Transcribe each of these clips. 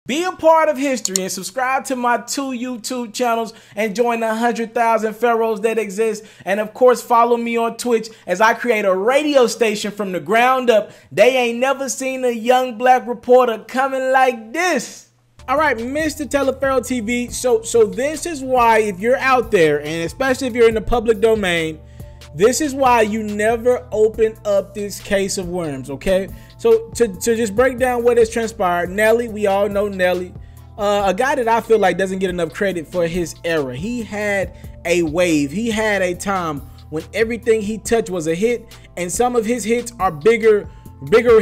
Be a part of history and subscribe to my 2 YouTube channels and join the 100,000 pharaohs that exist. And of course, follow me on Twitch as I create a radio station from the ground up. They ain't never seen a young black reporter coming like this. All right, Mr. Taliaferro TV. So this is why, if you're out there, and especially if you're in the public domain, this is why you never open up this case of worms, okay? So to just break down what has transpired, Nelly, we all know Nelly, a guy that I feel like doesn't get enough credit for his era. He had a wave. He had a time when everything he touched was a hit, and some of his hits are bigger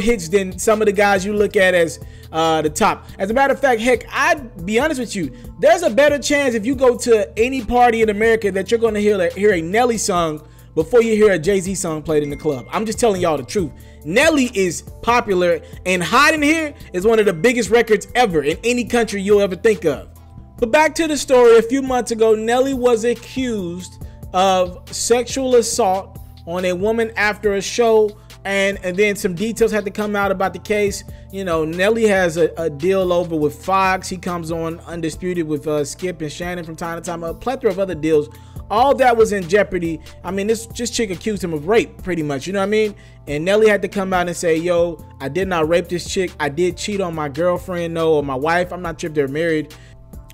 hits than some of the guys you look at as the top. As a matter of fact, heck, I'd be honest with you, there's a better chance if you go to any party in America that you're going to hear a Nelly song before you hear a Jay-Z song played in the club. I'm just telling y'all the truth. Nelly is popular, and Hot in Here is one of the biggest records ever in any country you'll ever think of. But back to the story. A few months ago, Nelly was accused of sexual assault on a woman after a show, and then some details had to come out about the case. You know, Nelly has a deal over with Fox. He comes on Undisputed with Skip and Shannon from time to time, a plethora of other deals. All that was in jeopardy. I mean, this chick accused him of rape, pretty much, you know what I mean? And Nelly had to come out and say, yo, I did not rape this chick. I did cheat on my girlfriend, no, or my wife. I'm not sure if they're married.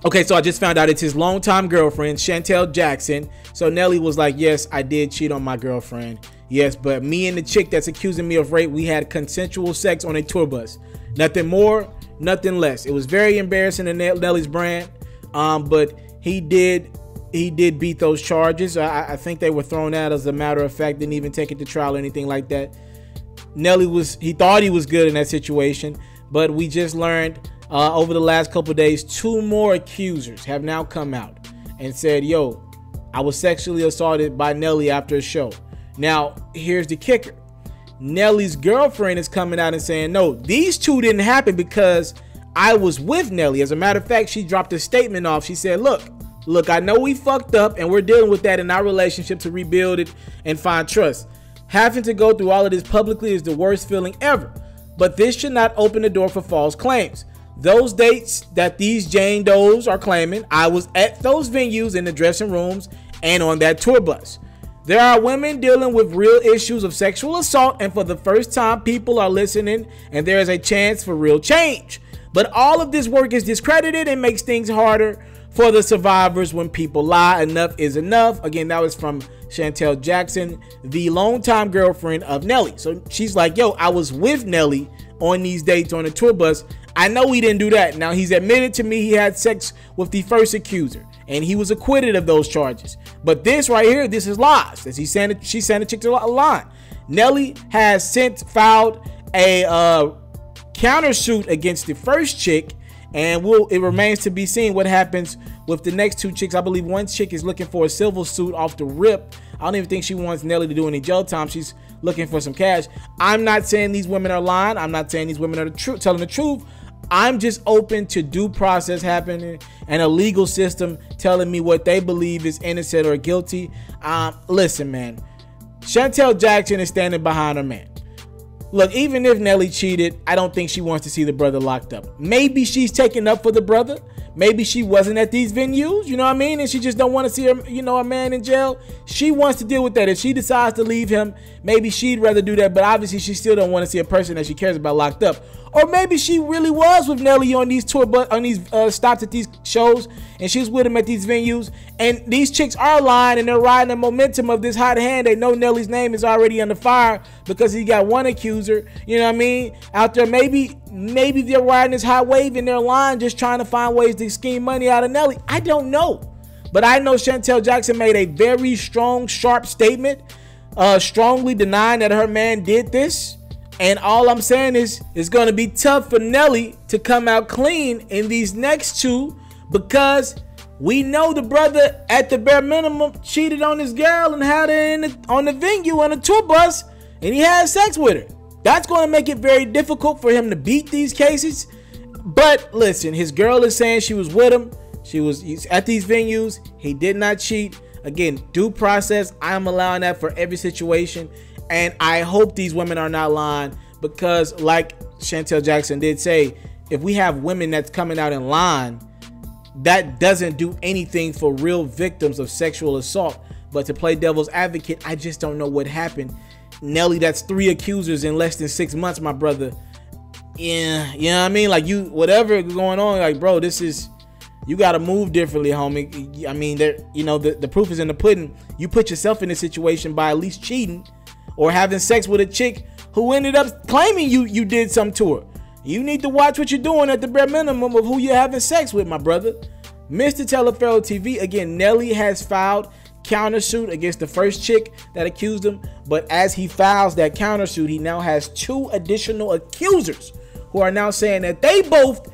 Okay, so I just found out it's his longtime girlfriend, Chantel Jackson. So Nelly was like, yes, I did cheat on my girlfriend. Yes, but me and the chick that's accusing me of rape, we had consensual sex on a tour bus. Nothing more, nothing less. It was very embarrassing to Nelly's brand, but he did beat those charges. I think they were thrown out, as a matter of fact, didn't even take it to trial or anything like that. Nelly he thought he was good in that situation, but we just learned over the last couple of days, 2 more accusers have now come out and said, yo, I was sexually assaulted by Nelly after a show. Now, here's the kicker. Nelly's girlfriend is coming out and saying, no, these 2 didn't happen because I was with Nelly. As a matter of fact, she dropped a statement off. She said, look, I know we fucked up and we're dealing with that in our relationship to rebuild it and find trust. Having to go through all of this publicly is the worst feeling ever. But this should not open the door for false claims. Those dates that these Jane Does are claiming, I was at those venues, in the dressing rooms, and on that tour bus. There are women dealing with real issues of sexual assault, and for the first time, people are listening, and there is a chance for real change. But all of this work is discredited and makes things harder for the survivors when people lie. Enough is enough. Again, that was from Chantel Jackson, the longtime girlfriend of Nelly. So she's like, yo, I was with Nelly on these dates on the tour bus. I know he didn't do that. Now, he's admitted to me he had sex with the first accuser, and he was acquitted of those charges. But this right here, this is lies. She sent a chick to a line. Nelly has since filed a countersuit against the first chick, and it remains to be seen what happens with the next 2 chicks. I believe one chick is looking for a civil suit off the rip. I don't even think she wants Nelly to do any jail time. She's looking for some cash. I'm not saying these women are lying. I'm not saying these women are telling the truth. I'm just open to due process happening and a legal system telling me what they believe is innocent or guilty. Listen, man, Chantel Jackson is standing behind her man. Look, even if Nelly cheated, I don't think she wants to see the brother locked up. Maybe she's taking up for the brother. Maybe she wasn't at these venues, you know what I mean? And she just don't want to see her, a man in jail. She wants to deal with that. If she decides to leave him, maybe she'd rather do that. But obviously, she still don't want to see a person that she cares about locked up. Or maybe she really was with Nelly on these stops at these shows, and she's with him at these venues. And these chicks are lying, and they're riding the momentum of this hot hand. They know Nelly's name is already under fire because he got one accuser, you know what I mean, out there. Maybe they're riding this hot wave and they're lying, just trying to find ways to scheme money out of Nelly. I don't know. But I know Chantel Jackson made a very strong, sharp statement, strongly denying that her man did this. And all I'm saying is it's going to be tough for Nelly to come out clean in these next 2, because we know the brother, at the bare minimum, cheated on his girl and had her on the venue on a tour bus, and he had sex with her. That's going to make it very difficult for him to beat these cases. But listen, his girl is saying she was with him. He's at these venues. He did not cheat. Again, due process. I'm allowing that for every situation. And I hope these women are not lying, because like Chantel Jackson did say, if we have women that's coming out in line, that doesn't do anything for real victims of sexual assault. But to play devil's advocate, I just don't know what happened. Nelly, that's 3 accusers in less than 6 months, my brother. Yeah, you know what I mean? Like, you, whatever is going on, like, bro, this is, you got to move differently, homie. I mean, there, you know, the proof is in the pudding. You put yourself in this situation by at least cheating or having sex with a chick who ended up claiming you did something to her. You need to watch what you're doing at the bare minimum of who you're having sex with, my brother. Mr. Taliaferro TV, again, Nelly has filed countersuit against the first chick that accused him. But as he files that countersuit, he now has 2 additional accusers who are now saying that they both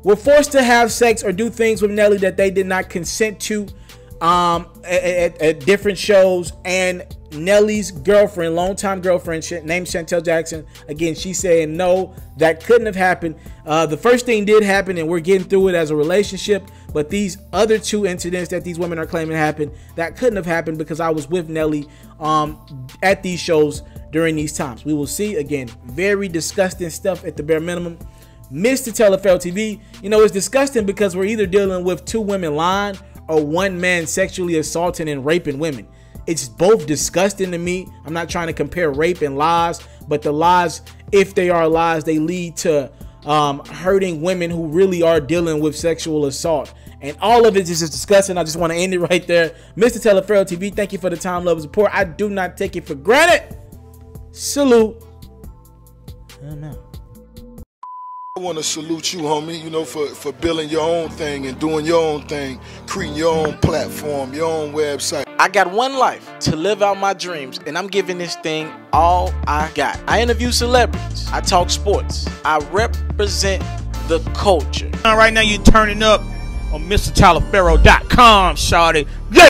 were forced to have sex or do things with Nelly that they did not consent to at different shows. And Nelly's girlfriend, longtime girlfriend named Chantel Jackson, again, she's saying no, that couldn't have happened. The first thing did happen and we're getting through it as a relationship, but these other 2 incidents that these women are claiming happened, that couldn't have happened because I was with Nelly at these shows during these times. We will see. Again, very disgusting stuff at the bare minimum. Mr. Taliaferro TV, you know, it's disgusting because we're either dealing with 2 women lying or 1 man sexually assaulting and raping women. It's both disgusting to me. I'm not trying to compare rape and lies, but the lies, if they are lies, they lead to hurting women who really are dealing with sexual assault. And all of it is just disgusting. I just want to end it right there. Mr. Taliaferro TV, thank you for the time, love, and support. I do not take it for granted. Salute. I'm out. I want to salute you, homie, you know, for building your own thing and doing your own thing, creating your own platform, your own website. I got one life to live out my dreams, and I'm giving this thing all I got. I interview celebrities. I talk sports. I represent the culture. Right now, you're turning up on MrTaliaferro.com, shawty.